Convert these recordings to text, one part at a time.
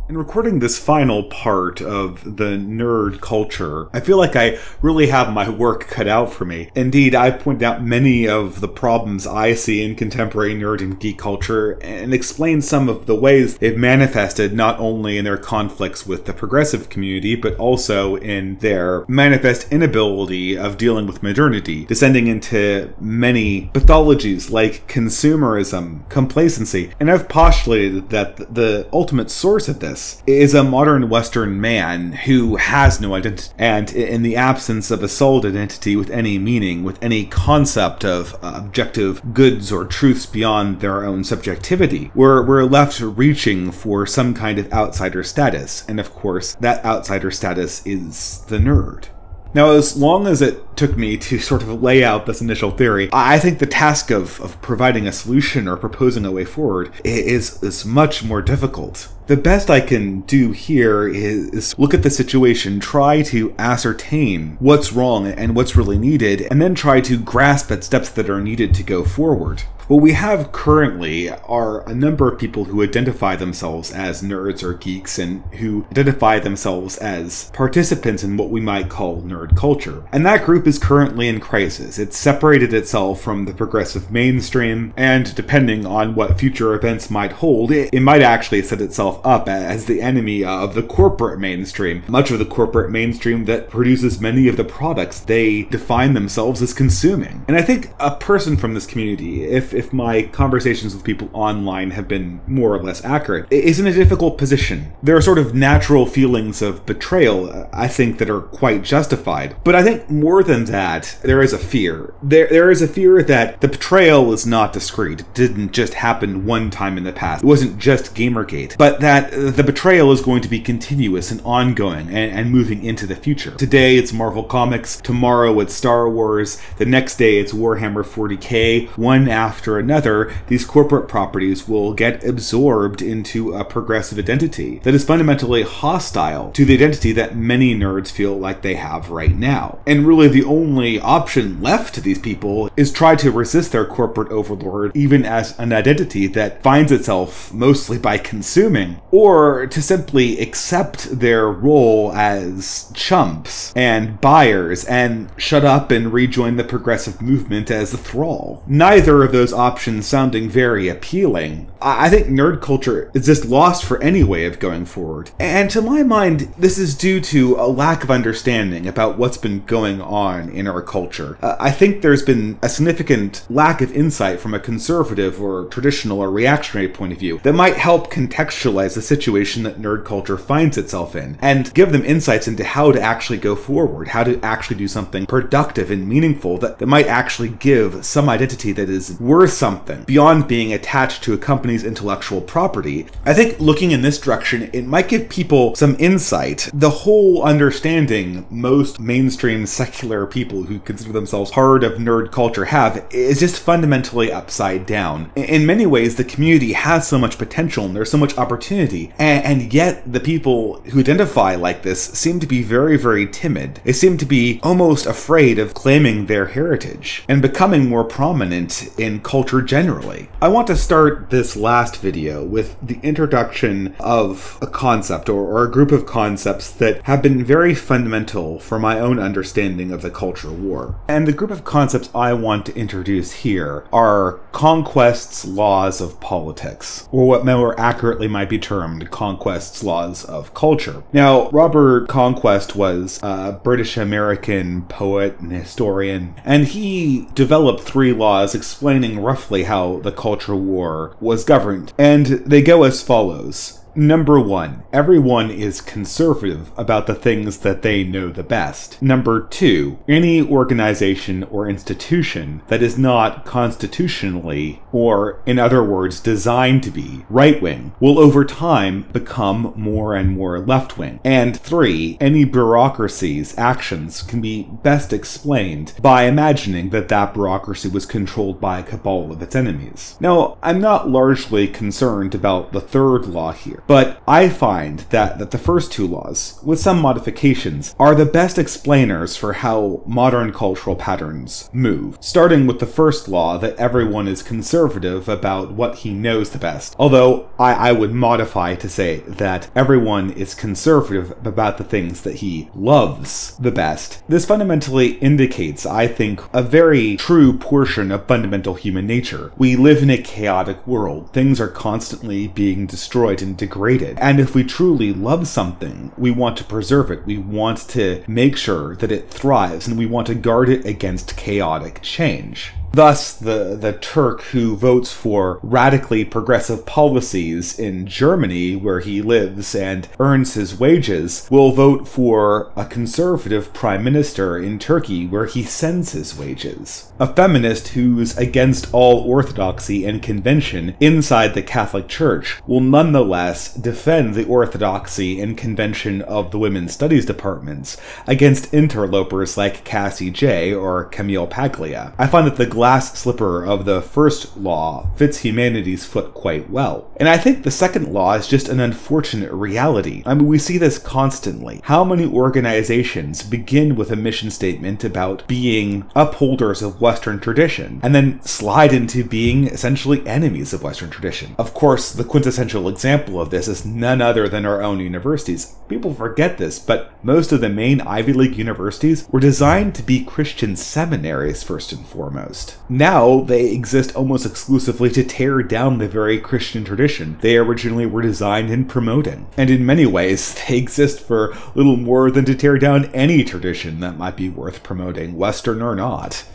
In recording this final part of the nerd culture, I feel like I really have my work cut out for me. Indeed, I've pointed out many of the problems I see in contemporary nerd and geek culture and explained some of the ways they've manifested not only in their conflicts with the progressive community, but also in their manifest inability of dealing with modernity, descending into many pathologies like consumerism, complacency, and I've postulated that the ultimate source of this is a modern Western man who has no identity, and in the absence of a solid identity with any meaning, with any concept of objective goods or truths beyond their own subjectivity, we're left reaching for some kind of outsider status, and of course, that outsider status is the nerd. Now, as long as it took me to sort of lay out this initial theory, I think the task of providing a solution or proposing a way forward is much more difficult. The best I can do here is look at the situation, try to ascertain what's wrong and what's really needed, and then try to grasp at steps that are needed to go forward. What we have currently are a number of people who identify themselves as nerds or geeks and who identify themselves as participants in what we might call nerd culture. And that group is currently in crisis. It's separated itself from the progressive mainstream, and depending on what future events might hold, it might actually set itself up as the enemy of the corporate mainstream, much of the corporate mainstream that produces many of the products they define themselves as consuming. And I think a person from this community, if my conversations with people online have been more or less accurate, is in a difficult position. There are sort of natural feelings of betrayal, I think, that are quite justified. But I think more than that, there is a fear. There is a fear that the betrayal is not discrete. It didn't just happen one time in the past. It wasn't just Gamergate. But that the betrayal is going to be continuous and ongoing and moving into the future. Today it's Marvel Comics, tomorrow it's Star Wars, the next day it's Warhammer 40k, one after another, these corporate properties will get absorbed into a progressive identity that is fundamentally hostile to the identity that many nerds feel like they have right now. And really the only option left to these people is try to resist their corporate overlord even as an identity that finds itself mostly by consuming, or to simply accept their role as chumps and buyers and shut up and rejoin the progressive movement as a thrall. Neither of those options sounding very appealing. I think nerd culture is just lost for any way of going forward. And to my mind, this is due to a lack of understanding about what's been going on in our culture. I think there's been a significant lack of insight from a conservative or traditional or reactionary point of view that might help contextualize the situation that nerd culture finds itself in and give them insights into how to actually go forward, how to actually do something productive and meaningful that might actually give some identity that is worth something beyond being attached to a company's intellectual property. I think looking in this direction, it might give people some insight. The whole understanding most mainstream secular people who consider themselves part of nerd culture have is just fundamentally upside down. In many ways, the community has so much potential and there's so much opportunity, and yet the people who identify like this seem to be very, very timid. They seem to be almost afraid of claiming their heritage and becoming more prominent in culture generally. I want to start this last video with the introduction of a concept or a group of concepts that have been very fundamental for my own understanding of the culture war. And the group of concepts I want to introduce here are Conquest's laws of politics, or what more accurately might be termed Conquest's laws of culture. Now, Robert Conquest was a British-American poet and historian, and he developed 3 laws explaining roughly how the culture war was governed. And they go as follows. Number 1, everyone is conservative about the things that they know the best. Number 2, any organization or institution that is not constitutionally, or in other words, designed to be right-wing, will over time become more and more left-wing. And 3, any bureaucracy's actions can be best explained by imagining that that bureaucracy was controlled by a cabal of its enemies. Now, I'm not largely concerned about the third law here, but I find that the first two laws, with some modifications, are the best explainers for how modern cultural patterns move. Starting with the first law that everyone is conservative about what he knows the best. Although I would modify to say that everyone is conservative about the things that he loves the best. This fundamentally indicates, I think, a very true portion of fundamental human nature. We live in a chaotic world. Things are constantly being destroyed and degraded. And if we truly love something, we want to preserve it. We want to make sure that it thrives, and we want to guard it against chaotic change. Thus, the Turk who votes for radically progressive policies in Germany, where he lives and earns his wages, will vote for a conservative prime minister in Turkey, where he sends his wages. A feminist who's against all orthodoxy and convention inside the Catholic Church will nonetheless defend the orthodoxy and convention of the women's studies departments against interlopers like Cassie J. or Camille Paglia. I find that the glass slipper of the first law fits humanity's foot quite well. And I think the second law is just an unfortunate reality. I mean, we see this constantly. How many organizations begin with a mission statement about being upholders of Western tradition, and then slide into being essentially enemies of Western tradition? Of course, the quintessential example of this is none other than our own universities. People forget this, but most of the main Ivy League universities were designed to be Christian seminaries first and foremost. Now they exist almost exclusively to tear down the very Christian tradition they originally were designed in promoting. And in many ways, they exist for little more than to tear down any tradition that might be worth promoting, Western or not.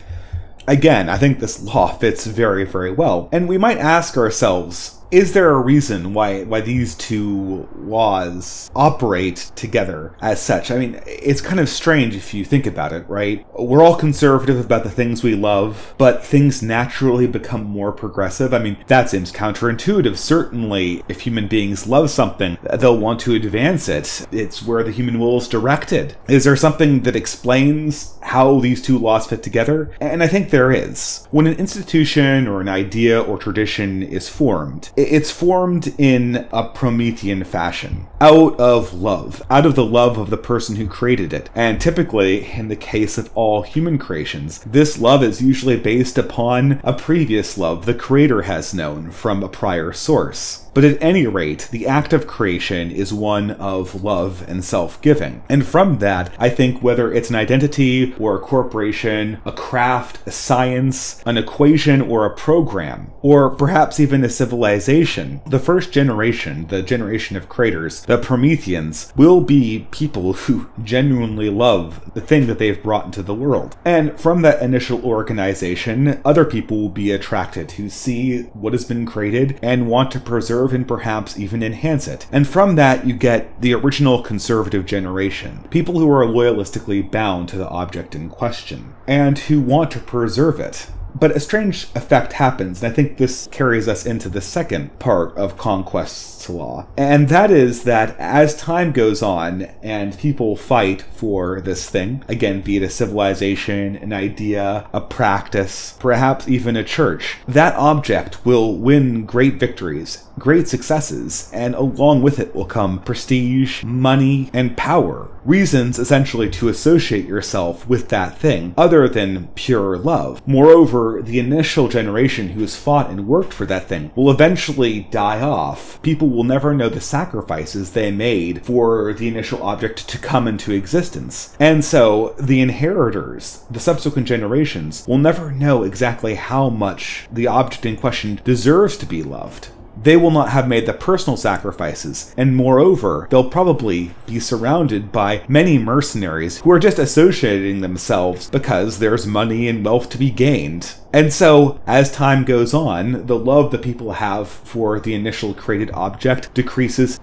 Again, I think this law fits very, very well. And we might ask ourselves, is there a reason why these two laws operate together as such? I mean, it's kind of strange if you think about it, right? We're all conservative about the things we love, but things naturally become more progressive. I mean, that seems counterintuitive. Certainly, if human beings love something, they'll want to advance it. It's where the human will is directed. Is there something that explains how these two laws fit together? And I think there is. When an institution or an idea or tradition is formed, it's formed in a Promethean fashion, out of love, out of the love of the person who created it. And typically, in the case of all human creations, this love is usually based upon a previous love the creator has known from a prior source. But at any rate, the act of creation is one of love and self-giving. And from that, I think whether it's an identity or a corporation, a craft, a science, an equation or a program, or perhaps even a civilization, the first generation, the generation of creators, the Prometheans, will be people who genuinely love the thing that they've brought into the world. And from that initial organization, other people will be attracted who see what has been created and want to preserve and perhaps even enhance it. And from that, you get the original conservative generation, people who are loyalistically bound to the object in question, and who want to preserve it. But a strange effect happens, and I think this carries us into the second part of Conquest's law. And that is that as time goes on and people fight for this thing, again, be it a civilization, an idea, a practice, perhaps even a church, that object will win great victories, great successes, and along with it will come prestige, money, and power. Reasons essentially to associate yourself with that thing other than pure love. Moreover, the initial generation who has fought and worked for that thing will eventually die off. People will never know the sacrifices they made for the initial object to come into existence. And so the inheritors, the subsequent generations, will never know exactly how much the object in question deserves to be loved. they will not have made the personal sacrifices, and moreover, they'll probably be surrounded by many mercenaries who are just associating themselves because there's money and wealth to be gained. And so, as time goes on, the love that people have for the initial created object decreases,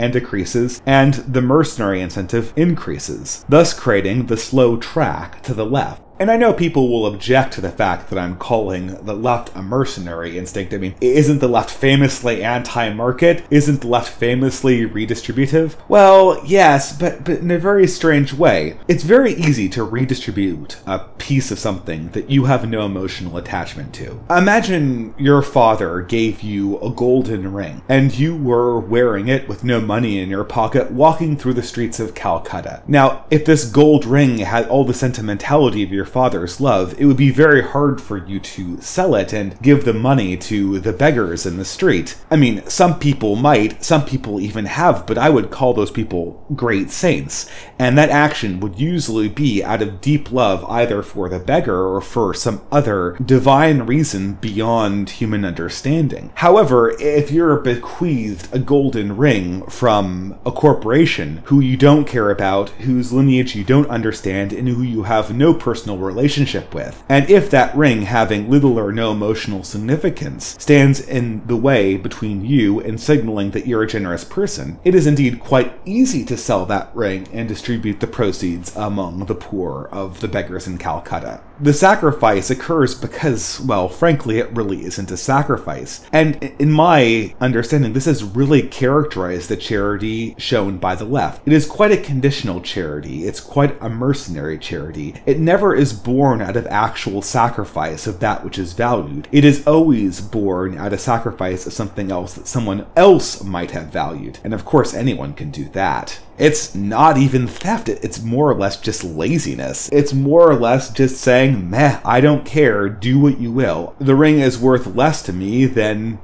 and the mercenary incentive increases, thus creating the slow track to the left. And I know people will object to the fact that I'm calling the left a mercenary instinct. I mean, isn't the left famously anti-market? Isn't the left famously redistributive? Well, yes, but in a very strange way. It's very easy to redistribute a piece of something that you have no emotional attachment to. Imagine your father gave you a golden ring, and you were wearing it with no money in your pocket, walking through the streets of Calcutta. Now, if this gold ring had all the sentimentality of your father's love, it would be very hard for you to sell it and give the money to the beggars in the street. I mean, some people might, some people even have, but I would call those people great saints. And that action would usually be out of deep love either for the beggar or for some other divine reason beyond human understanding. However, if you're bequeathed a golden ring from a corporation who you don't care about, whose lineage you don't understand, and who you have no personal relationship with, and if that ring, having little or no emotional significance, stands in the way between you and signaling that you're a generous person, it is indeed quite easy to sell that ring and distribute the proceeds among the poor of the beggars in Calcutta. The sacrifice occurs because, well, frankly, it really isn't a sacrifice. And in my understanding, this has really characterized the charity shown by the left. It is quite a conditional charity. It's quite a mercenary charity. It never is born out of actual sacrifice of that which is valued. It is always born out of sacrifice of something else that someone else might have valued. And of course, anyone can do that. It's not even theft. It's more or less just laziness. It's more or less just saying, meh, I don't care, do what you will. The ring is worth less to me than,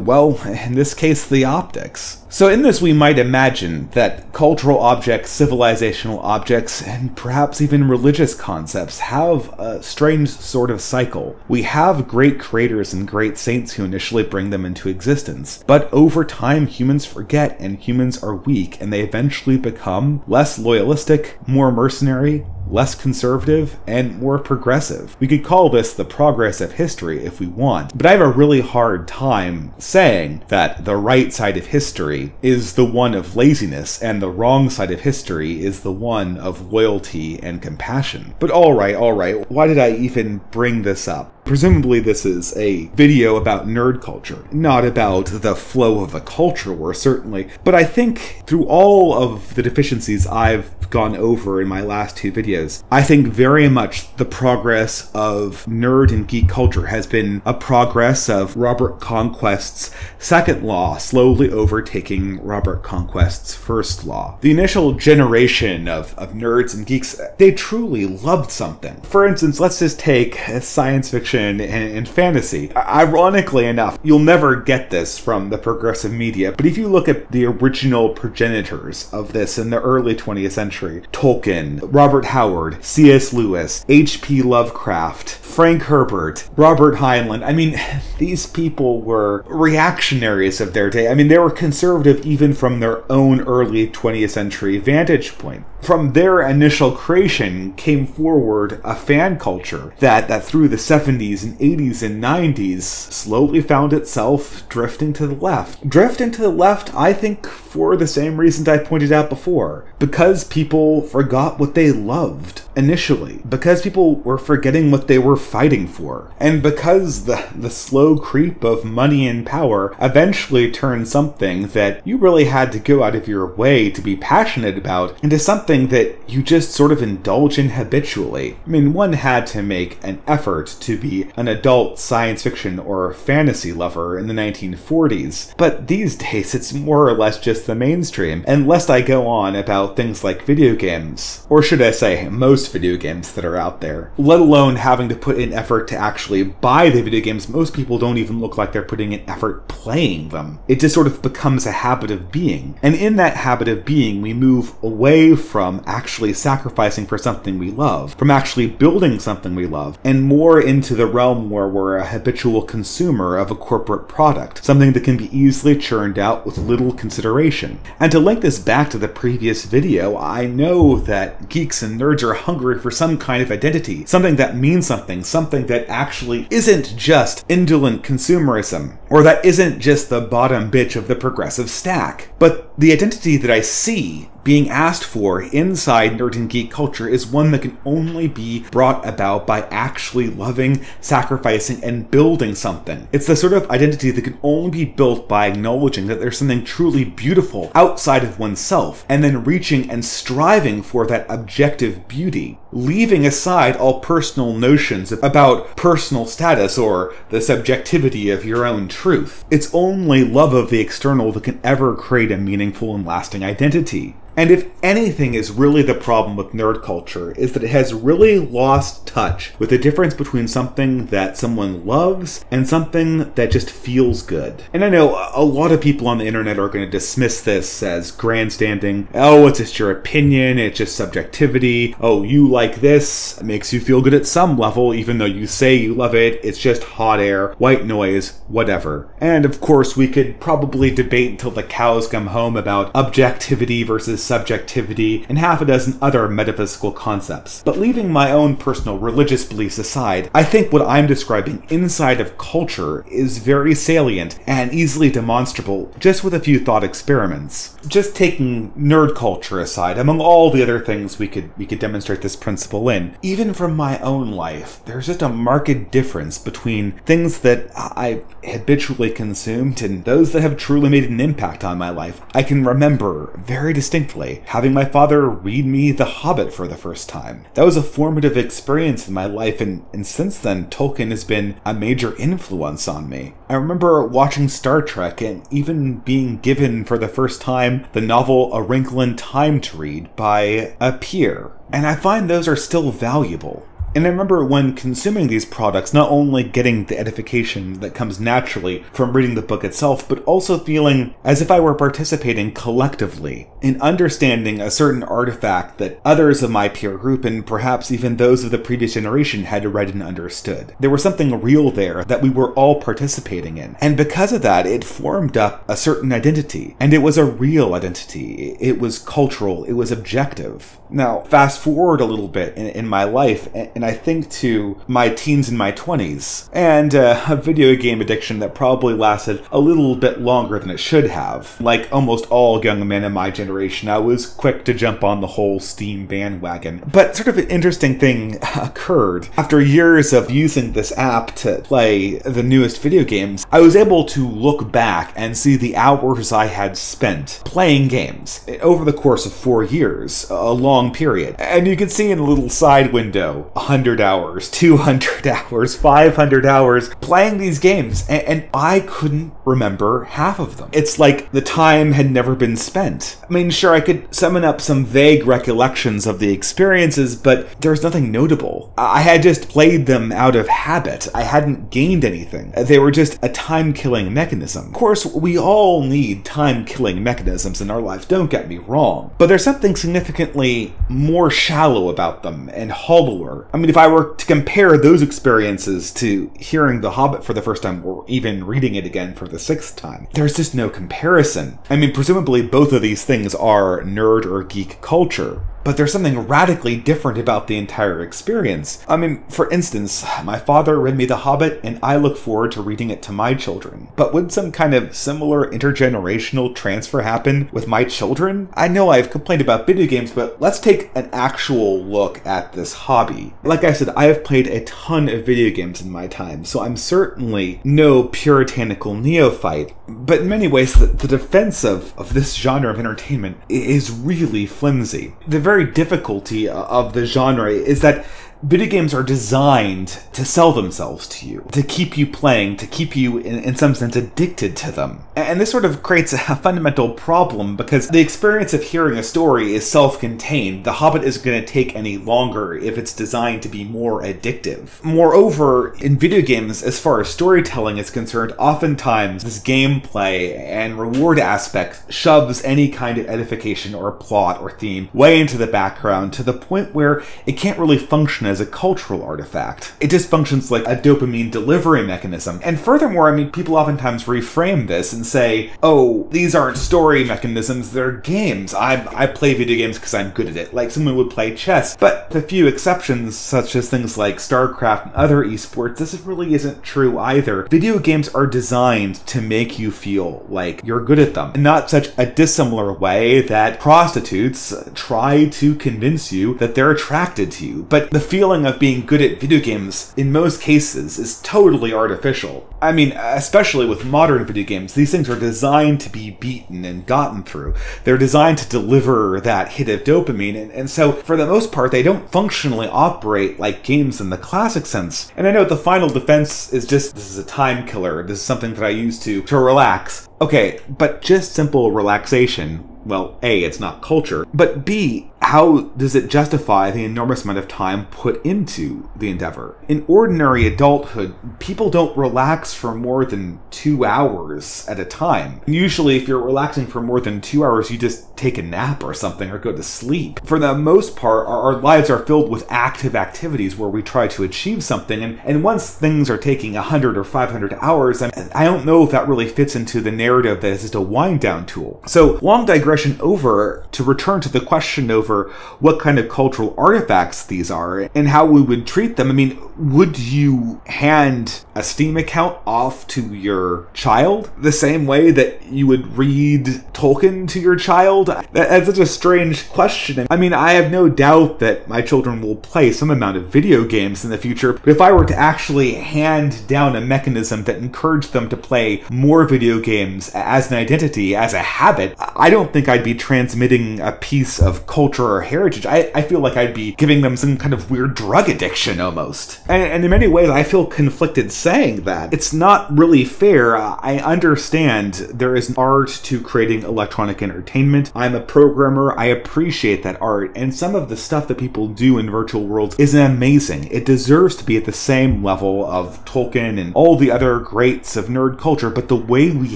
well, in this case, the optics. So in this, we might imagine that cultural objects, civilizational objects, and perhaps even religious concepts have a strange sort of cycle. We have great creators and great saints who initially bring them into existence, but over time humans forget and humans are weak, and they eventually become less loyalistic, more mercenary, less conservative, and more progressive. We could call this the progress of history if we want, but I have a really hard time saying that the right side of history is the one of laziness and the wrong side of history is the one of loyalty and compassion. But alright, why did I even bring this up? Presumably this is a video about nerd culture, not about the flow of a culture war, certainly. But I think through all of the deficiencies I've gone over in my last two videos, I think very much the progress of nerd and geek culture has been a progress of Robert Conquest's second law slowly overtaking Robert Conquest's first law. The initial generation of nerds and geeks, they truly loved something. For instance, let's just take science fiction and fantasy. Ironically enough, you'll never get this from the progressive media, but if you look at the original progenitors of this in the early 20th century, Tolkien, Robert Howard, C.S. Lewis, H.P. Lovecraft, Frank Herbert, Robert Heinlein, I mean, these people were reactionaries of their day. I mean, they were conservative even from their own early 20th century vantage point. From their initial creation came forward a fan culture that through the 70s and 80s and 90s slowly found itself drifting to the left. Drifting to the left, I think, for the same reasons I pointed out before. Because people forgot what they loved initially. Because people were forgetting what they were fighting for. And because the slow creep of money and power eventually turned something that you really had to go out of your way to be passionate about into something that you just sort of indulge in habitually. I mean, one had to make an effort to be an adult science fiction or fantasy lover in the 1940s, but these days it's more or less just the mainstream. And lest I go on about things like video games, or should I say most video games that are out there, let alone having to put in effort to actually buy the video games, most people don't even look like they're putting in effort playing them. It just sort of becomes a habit of being. And in that habit of being, we move away from actually sacrificing for something we love, from actually building something we love, and more into the the realm where we're a habitual consumer of a corporate product, something that can be easily churned out with little consideration. And to link this back to the previous video, I know that geeks and nerds are hungry for some kind of identity, something that means something that actually isn't just indolent consumerism, or that isn't just the bottom bitch of the progressive stack. But the identity that I see being asked for inside nerd and geek culture is one that can only be brought about by actually loving, sacrificing, and building something. It's the sort of identity that can only be built by acknowledging that there's something truly beautiful outside of oneself, and then reaching and striving for that objective beauty, leaving aside all personal notions about personal status or the subjectivity of your own truth. It's only love of the external that can ever create a meaningful and lasting identity. And if anything is really the problem with nerd culture, is that it has really lost touch with the difference between something that someone loves and something that just feels good. And I know a lot of people on the internet are going to dismiss this as grandstanding. Oh, it's just your opinion, it's just subjectivity. Oh, you like this, it makes you feel good at some level, even though you say you love it, it's just hot air, white noise, whatever. And of course, we could probably debate until the cows come home about objectivity versus subjectivity, and half a dozen other metaphysical concepts. But leaving my own personal religious beliefs aside, I think what I'm describing inside of culture is very salient and easily demonstrable just with a few thought experiments. Just taking nerd culture aside, among all the other things we could demonstrate this principle in, even from my own life, there's just a marked difference between things that I've habitually consumed and those that have truly made an impact on my life. I can remember very distinctly having my father read me The Hobbit for the first time. That was a formative experience in my life, and since then, Tolkien has been a major influence on me. I remember watching Star Trek and even being given for the first time the novel A Wrinkle in Time to read by a peer, and I find those are still valuable. And I remember when consuming these products, not only getting the edification that comes naturally from reading the book itself, but also feeling as if I were participating collectively in understanding a certain artifact that others of my peer group, and perhaps even those of the previous generation, had read and understood. There was something real there that we were all participating in. And because of that, it formed up a certain identity. And it was a real identity. It was cultural. It was objective. Now, fast forward a little bit in my life, and I think to my teens and my 20s, and a video game addiction that probably lasted a little bit longer than it should have. Like almost all young men in my generation, I was quick to jump on the whole Steam bandwagon. But sort of an interesting thing occurred. After years of using this app to play the newest video games, I was able to look back and see the hours I had spent playing games over the course of 4 years, a long period. And you can see in a little side window, 100 hours, 200 hours, 500 hours playing these games, and I couldn't remember half of them. It's like the time had never been spent. I mean, sure, I could summon up some vague recollections of the experiences, but there was nothing notable. I had just played them out of habit. I hadn't gained anything. They were just a time-killing mechanism. Of course, we all need time-killing mechanisms in our life, don't get me wrong, but there's something significantly more shallow about them and hollower. I mean, if I were to compare those experiences to hearing The Hobbit for the first time, or even reading it again for the 6th time, there's just no comparison. I mean, presumably both of these things are nerd or geek culture, but there's something radically different about the entire experience. I mean, for instance, my father read me The Hobbit, and I look forward to reading it to my children. But would some kind of similar intergenerational transfer happen with my children? I know I've complained about video games, but let's take an actual look at this hobby. Like I said, I have played a ton of video games in my time, so I'm certainly no puritanical neophyte. But in many ways, the defense of this genre of entertainment is really flimsy. The very difficulty of the genre is that video games are designed to sell themselves to you, to keep you playing, to keep you, in some sense, addicted to them. And this sort of creates a fundamental problem because the experience of hearing a story is self-contained. The Hobbit isn't going to take any longer if it's designed to be more addictive. Moreover, in video games, as far as storytelling is concerned, oftentimes this gameplay and reward aspect shoves any kind of edification or plot or theme way into the background to the point where it can't really function function as a cultural artifact. It just functions like a dopamine delivery mechanism. And furthermore, I mean, people oftentimes reframe this and say, oh, these aren't story mechanisms, they're games. I play video games because I'm good at it, like someone would play chess. But with a few exceptions, such as things like StarCraft and other esports, this really isn't true either. Video games are designed to make you feel like you're good at them, in not such a dissimilar way that prostitutes try to convince you that they're attracted to you. But the feeling of being good at video games, in most cases, is totally artificial. I mean, especially with modern video games, these things are designed to be beaten and gotten through. They're designed to deliver that hit of dopamine, and so for the most part, they don't functionally operate like games in the classic sense. And I know the final defense is just, this is a time killer, this is something that I use to relax. Okay, but just simple relaxation, well, A, it's not culture, but B, how does it justify the enormous amount of time put into the endeavor? In ordinary adulthood, people don't relax for more than 2 hours at a time. Usually, if you're relaxing for more than 2 hours, you just take a nap or something or go to sleep. For the most part, our lives are filled with active activities where we try to achieve something, and once things are taking 100 or 500 hours, I don't know if that really fits into the narrative that is just a wind-down tool. So, long digression over, to return to the question over what kind of cultural artifacts these are and how we would treat them. I mean, would you hand a Steam account off to your child the same way that you would read Tolkien to your child? That's such a strange question. I mean, I have no doubt that my children will play some amount of video games in the future, but if I were to actually hand down a mechanism that encouraged them to play more video games as an identity, as a habit, I don't think I'd be transmitting a piece of culture or heritage. I feel like I'd be giving them some kind of weird drug addiction almost. And in many ways, I feel conflicted saying that. It's not really fair. I understand there is an art to creating electronic entertainment. I'm a programmer. I appreciate that art. And some of the stuff that people do in virtual worlds is amazing. It deserves to be at the same level of Tolkien and all the other greats of nerd culture, but the way we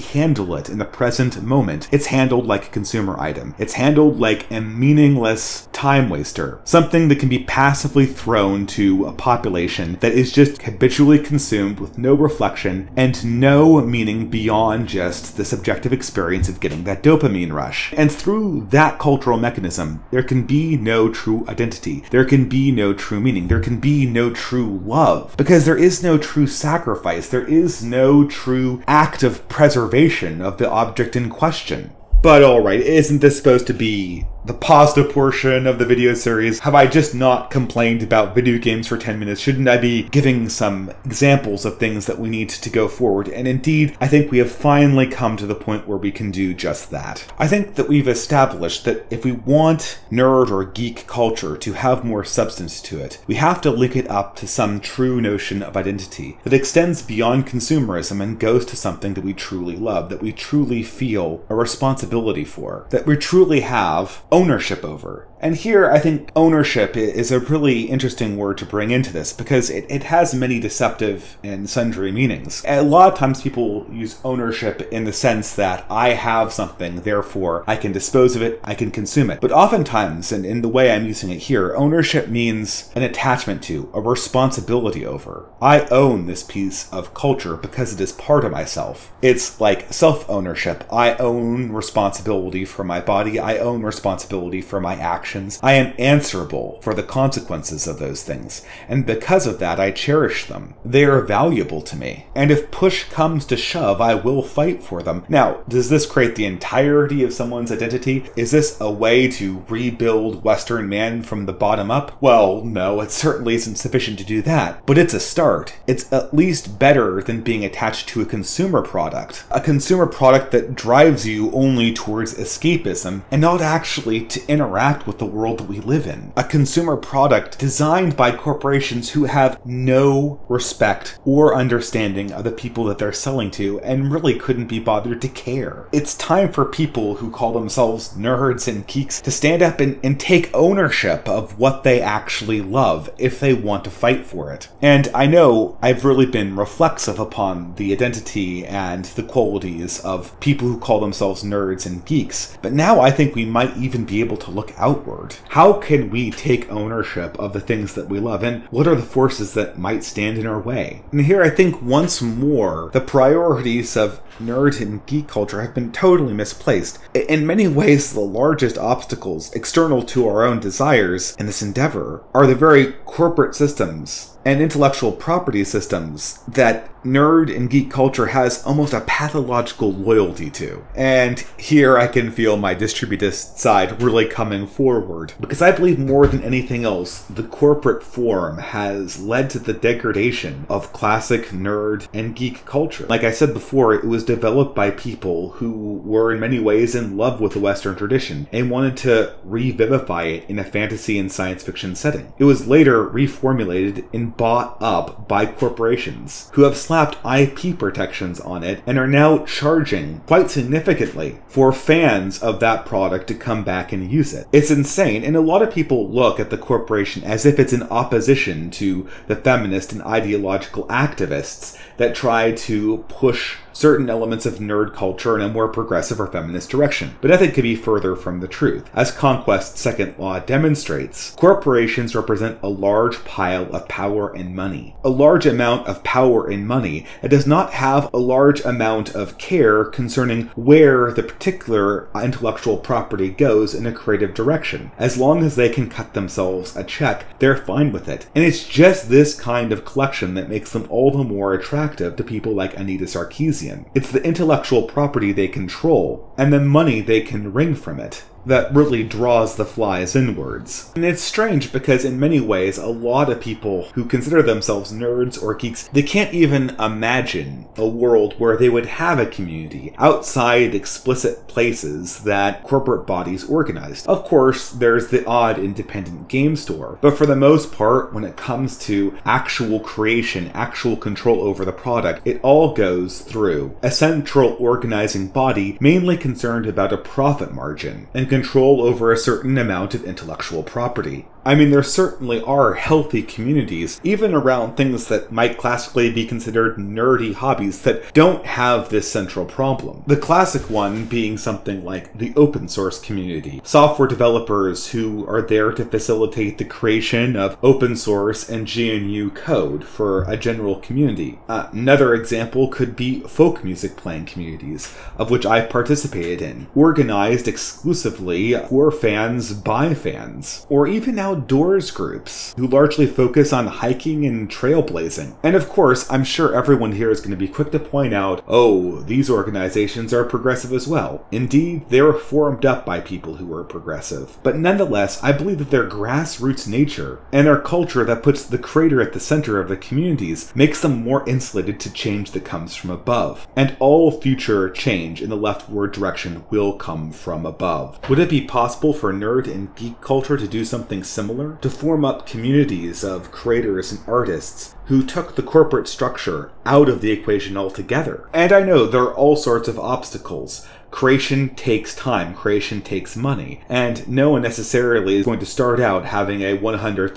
handle it in the present moment, it's handled like a consumer item. It's handled like a meaningless time waster. Something that can be passively thrown to a population that is just habitually consumed with no reflection and no meaning beyond just the subjective experience of getting that dopamine rush. And through that cultural mechanism, there can be no true identity. There can be no true meaning. There can be no true love. Because there is no true sacrifice. There is no true act of preservation of the object in question. But alright, isn't this supposed to be the positive portion of the video series? Have I just not complained about video games for 10 minutes? Shouldn't I be giving some examples of things that we need to go forward? And indeed, I think we have finally come to the point where we can do just that. I think that we've established that if we want nerd or geek culture to have more substance to it, we have to link it up to some true notion of identity that extends beyond consumerism and goes to something that we truly love, that we truly feel a responsibility for, that we truly have ownership over. And here, I think ownership is a really interesting word to bring into this because it has many deceptive and sundry meanings. A lot of times people use ownership in the sense that I have something, therefore I can dispose of it, I can consume it. But oftentimes, and in the way I'm using it here, ownership means an attachment to, a responsibility over. I own this piece of culture because it is part of myself. It's like self-ownership. I own responsibility for my body. I own responsibility for my actions. I am answerable for the consequences of those things, and because of that, I cherish them. They are valuable to me, and if push comes to shove, I will fight for them. Now, does this create the entirety of someone's identity? Is this a way to rebuild Western man from the bottom up? Well, no, it certainly isn't sufficient to do that, but it's a start. It's at least better than being attached to a consumer product that drives you only towards escapism and not actually to interact with the world that we live in. A consumer product designed by corporations who have no respect or understanding of the people that they're selling to and really couldn't be bothered to care. It's time for people who call themselves nerds and geeks to stand up and take ownership of what they actually love if they want to fight for it. And I know I've really been reflexive upon the identity and the qualities of people who call themselves nerds and geeks, but now I think we might even be able to look outward forward? How can we take ownership of the things that we love, and what are the forces that might stand in our way? And here I think once more the priorities of nerd and geek culture have been totally misplaced. In many ways, the largest obstacles external to our own desires in this endeavor are the very corporate systems and intellectual property systems that nerd and geek culture has almost a pathological loyalty to. And here I can feel my distributist side really coming forward, because I believe more than anything else, the corporate form has led to the degradation of classic nerd and geek culture. Like I said before, it was developed by people who were in many ways in love with the Western tradition and wanted to revivify it in a fantasy and science fiction setting. It was later reformulated and bought up by corporations who have slapped IP protections on it and are now charging quite significantly for fans of that product to come back and use it. It's insane, and a lot of people look at the corporation as if it's in opposition to the feminist and ideological activists that try to push certain elements of nerd culture in a more progressive or feminist direction. But nothing could be further from the truth. As Conquest's second law demonstrates, corporations represent a large pile of power and money. A large amount of power and money that does not have a large amount of care concerning where the particular intellectual property goes in a creative direction. As long as they can cut themselves a check, they're fine with it. And it's just this kind of collection that makes them all the more attractive to people like Anita Sarkeesian. It's the intellectual property they control and the money they can wring from it that really draws the flies inwards. And it's strange because in many ways, a lot of people who consider themselves nerds or geeks, they can't even imagine a world where they would have a community outside explicit places that corporate bodies organized. Of course, there's the odd independent game store, but for the most part, when it comes to actual creation, actual control over the product, it all goes through a central organizing body mainly concerned about a profit margin and control over a certain amount of intellectual property. I mean, there certainly are healthy communities, even around things that might classically be considered nerdy hobbies that don't have this central problem. The classic one being something like the open source community. Software developers who are there to facilitate the creation of open source and GNU code for a general community. Another example could be folk music playing communities, of which I've participated in, organized exclusively for fans by fans, or even outdoors groups who largely focus on hiking and trailblazing. And of course, I'm sure everyone here is going to be quick to point out, oh, these organizations are progressive as well. Indeed, they were formed up by people who were progressive. But nonetheless, I believe that their grassroots nature and their culture that puts the creator at the center of the communities makes them more insulated to change that comes from above. And all future change in the leftward direction will come from above. Would it be possible for nerd and geek culture to do something similar? To form up communities of creators and artists who took the corporate structure out of the equation altogether? And I know there are all sorts of obstacles. Creation takes time, creation takes money, and no one necessarily is going to start out having a $100,000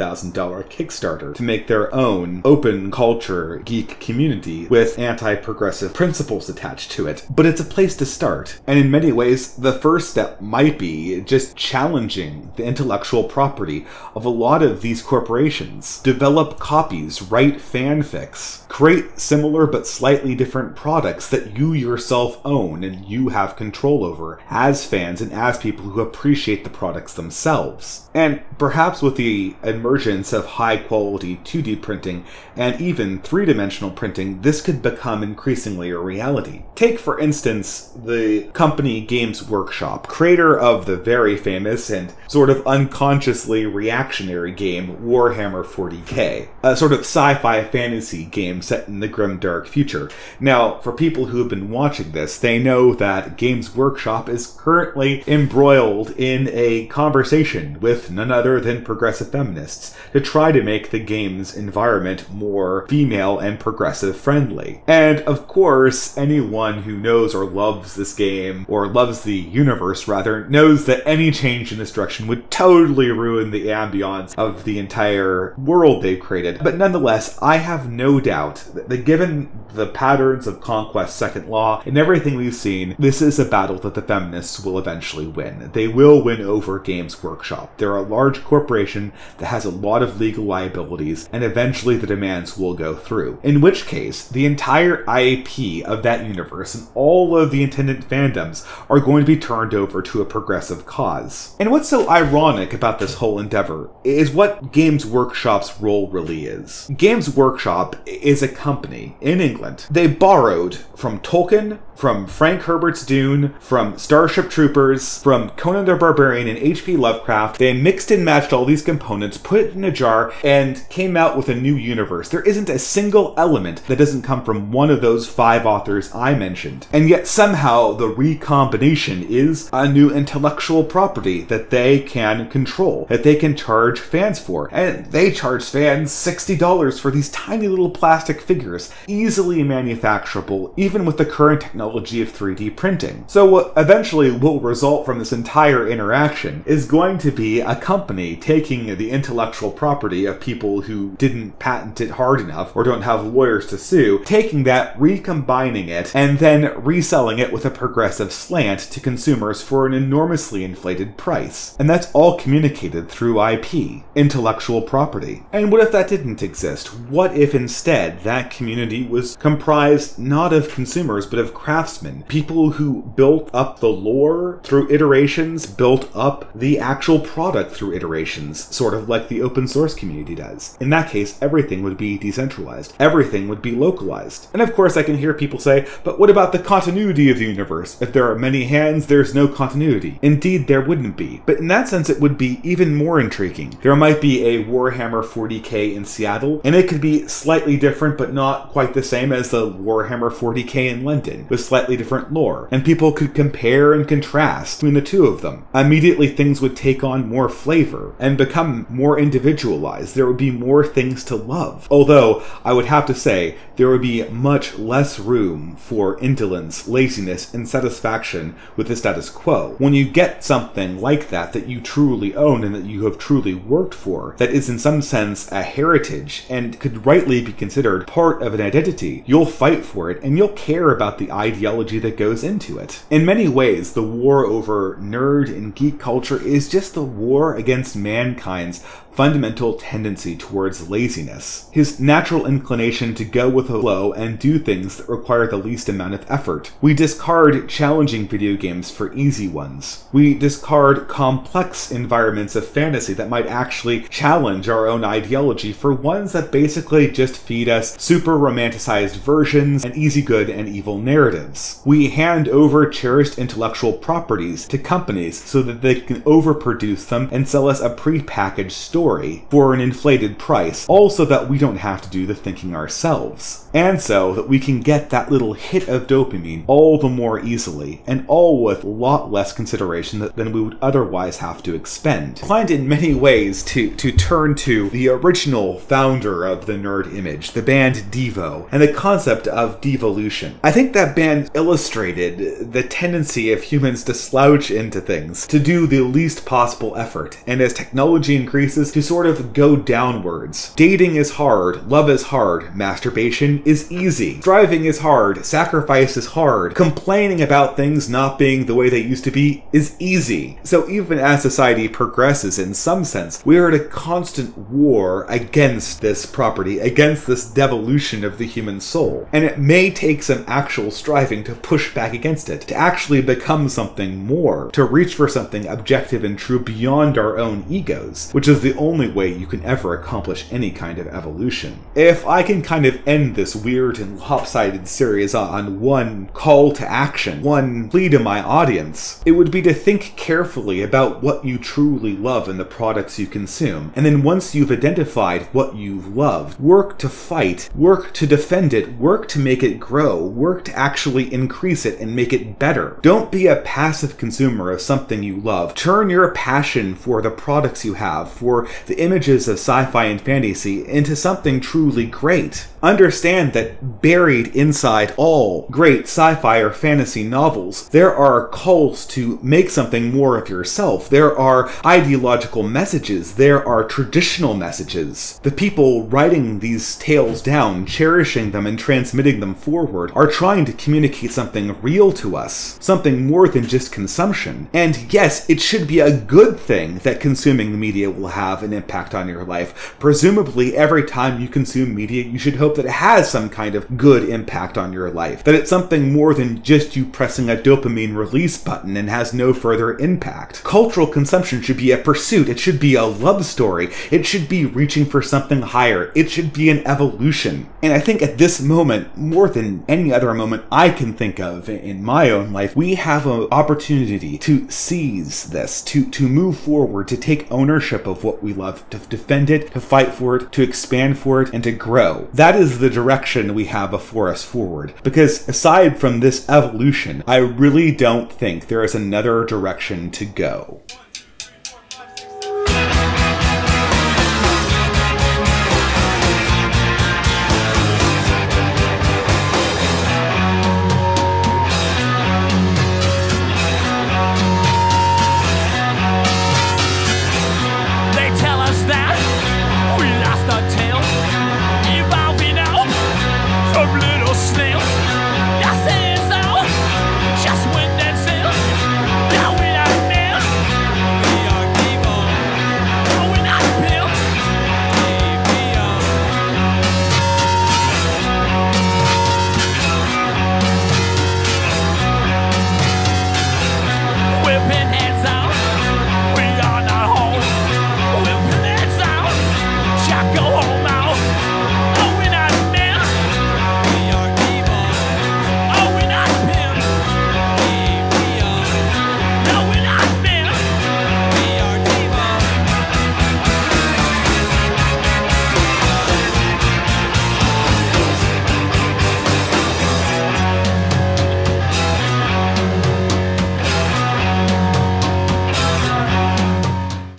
Kickstarter to make their own open culture geek community with anti-progressive principles attached to it. But it's a place to start, and in many ways, the first step might be just challenging the intellectual property of a lot of these corporations. Develop copies, write fanfics, create similar but slightly different products that you yourself own and you have control over as fans and as people who appreciate the products themselves. And perhaps with the emergence of high quality 2D printing and even three-dimensional printing, this could become increasingly a reality. Take, for instance, the company Games Workshop, creator of the very famous and sort of unconsciously reactionary game Warhammer 40k, a sort of sci-fi fantasy game set in the grimdark future. Now, for people who have been watching this, they know that Games Workshop is currently embroiled in a conversation with none other than progressive feminists to try to make the game's environment more female and progressive friendly. And of course, anyone who knows or loves this game, or loves the universe rather, knows that any change in this direction would totally ruin the ambiance of the entire world they've created. But nonetheless, I have no doubt that given the patterns of Conquest's second law and everything we've seen, this is a battle that the feminists will eventually win. They will win over Games Workshop. They're a large corporation that has a lot of legal liabilities, and eventually the demands will go through. In which case, the entire IP of that universe and all of the intended fandoms are going to be turned over to a progressive cause. And what's so ironic about this whole endeavor is what Games Workshop's role really is. Games Workshop is a company in England. They borrowed from Tolkien, from Frank Herbert's Dune, from Starship Troopers, from Conan the Barbarian and H.P. Lovecraft. They mixed and matched all these components, put it in a jar, and came out with a new universe. There isn't a single element that doesn't come from one of those 5 authors I mentioned. And yet somehow the recombination is a new intellectual property that they can control, that they can charge fans for. And they charge fans $60 for these tiny little plastic figures, easily manufacturable, even with the current technology of 3D printing. So what eventually will result from this entire interaction is going to be a company taking the intellectual property of people who didn't patent it hard enough or don't have lawyers to sue, taking that, recombining it, and then reselling it with a progressive slant to consumers for an enormously inflated price. And that's all communicated through IP, intellectual property. And what if that didn't exist? What if instead that community was comprised not of consumers but of craftsmen, people who built up the lore through iterations, built up the actual product through iterations, sort of like the open source community does. In that case, everything would be decentralized. Everything would be localized. And of course I can hear people say, but what about the continuity of the universe? If there are many hands, there's no continuity. Indeed, there wouldn't be. But in that sense, it would be even more intriguing. There might be a Warhammer 40k in Seattle, and it could be slightly different, but not quite the same as the Warhammer 40k in London, with slightly different lore. And people could compare and contrast between the two of them. Immediately things would take on more flavor and become more individualized. There would be more things to love. Although, I would have to say, there would be much less room for indolence, laziness, and satisfaction with the status quo. When you get something like that you truly own and that you have truly worked for, that is in some sense a heritage and could rightly be considered part of an identity, you'll fight for it and you'll care about the ideology that goes into it. In many ways, the war over nerd and geek culture is just the war against mankind's fundamental tendency towards laziness. His natural inclination to go with the flow and do things that require the least amount of effort. We discard challenging video games for easy ones. We discard complex environments of fantasy that might actually challenge our own ideology for ones that basically just feed us super romanticized versions and easy good and evil narratives. We hand over cherished intellectual properties to companies so that they can overproduce them and sell us a prepackaged story for an inflated price, all so that we don't have to do the thinking ourselves. And so that we can get that little hit of dopamine all the more easily, and all with a lot less consideration than we would otherwise have to expend. Inclined in many ways to turn to the original founder of the nerd image, the band DEVO, and the concept of devolution. I think that band illustrated the tendency of humans to slouch into things, to do the least possible effort, and as technology increases, to sort of go downwards. Dating is hard, love is hard, masturbation is easy, striving is hard, sacrifice is hard, complaining about things not being the way they used to be is easy. So even as society progresses in some sense, we are at a constant war against this property, against this devolution of the human soul. And it may take some actual striving to push back against it, to actually become something more, to reach for something objective and true beyond our own egos, which is the only way you can ever accomplish any kind of evolution. If I can kind of end this weird and lopsided series on one call to action, one plea to my audience, it would be to think carefully about what you truly love in the products you consume, and then once you've identified what you love, work to fight, work to defend it, work to make it grow, work to actually increase it and make it better. Don't be a passive consumer of something you love. Turn your passion for the products you have, for the images of sci-fi and fantasy, into something truly great. understand that buried inside all great sci-fi or fantasy novels, there are calls to make something more of yourself. There are ideological messages. There are traditional messages. The people writing these tales down, cherishing them and transmitting them forward, are trying to communicate something real to us, something more than just consumption. And yes, it should be a good thing that consuming the media will have an impact on your life. Presumably, every time you consume media, you should hope that it has some kind of good impact on your life, that it's something more than just you pressing a dopamine release button and has no further impact. Cultural consumption should be a pursuit. It should be a love story. It should be reaching for something higher. It should be an evolution. And I think at this moment, more than any other moment I can think of in my own life, we have an opportunity to seize this, to move forward, to take ownership of what we love, to defend it, to fight for it, to expand for it, and to grow. That is the direction we have before us forward. Because aside from this evolution, I really don't think there is another direction to go.